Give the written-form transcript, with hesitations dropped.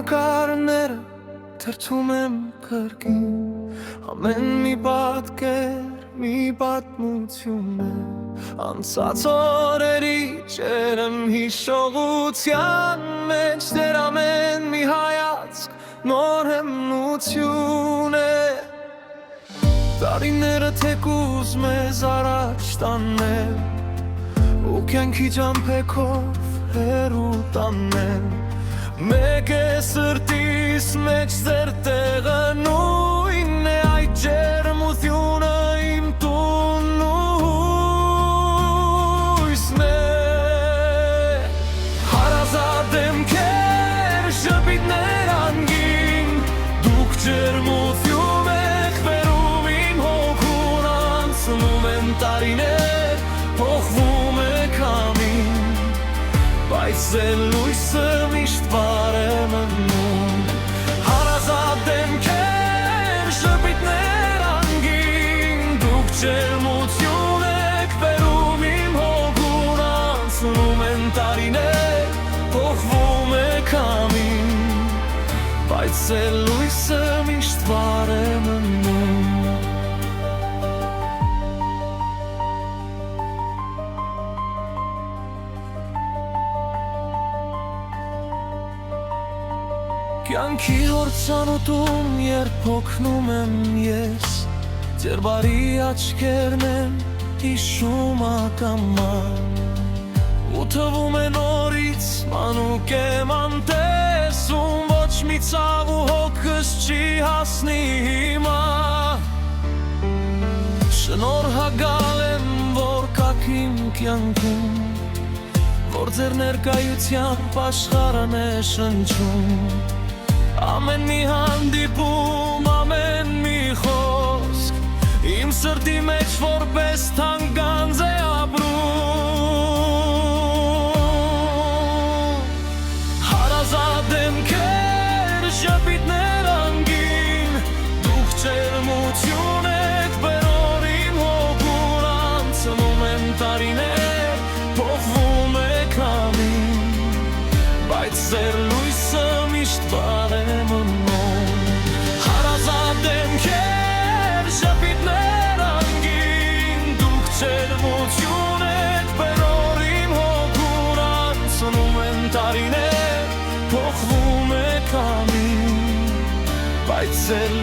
նկարները թրթում եմ կրկին ամեն մի պատկեր մի պատմություն է անցած օրերի ջերմ հիշողության մեջ դեր ամեն մի հայացք նոր հմնություն է տարիները թեկուզ մեզ առաջ տանել ու կյանքի ճամփեքով հեռու տանել մեկ է սրտիս մեջ ձեր տեղը նույնն է այդ ջերմությունը իմ տունն ու հույսն է հարազատ դեմքեր շպիտներ անգին դուք ջերմություն եք բերում իմ հոգուն անցնում են տարիներ փոխվում է քամին բայց ձեր լույսը միշտ վար է մնում հարազատ դեմքեր շպիտներ անգին դուք ջերմություն եք բերում իմ հոգուն անցնում են տարիներ փոխվում է քամին բայց ձեր լույսը միշտ վար է մնում Կյանքի հորձանուտում երբ հոգնում եմ ես Ձեր բարի աչքերն եմ հիշում ակամա Ու թվում է նորից մանուկ եմ անտեսում Ոչ մի ցավ ու հոգս չի հասնի հիմա Շնորհակալ եմ որ կաք իմ կյանքում Որ ձեր ներկայությամբ աշխարհն է շնչում Ամեն մի հանդիպում, ամեն մի խոսք Իմ սրտի մեջ որպես թանգանձ է ապրում Հարազատ դեմքեր, շպիտներ անգին Դուք ջերմություն եք բերոր իմ հոգուն անցնում են տարիներ Փոխվում է քամին Բայց ձեր լույսը միշտ վար է մնում Հարազատ դեմքեր, շպիտներ անգին Դուք ջերմություն եք բերոր իմ հոգուն անցնում են տարիներ Փոխվում է քամին Բայց ձեր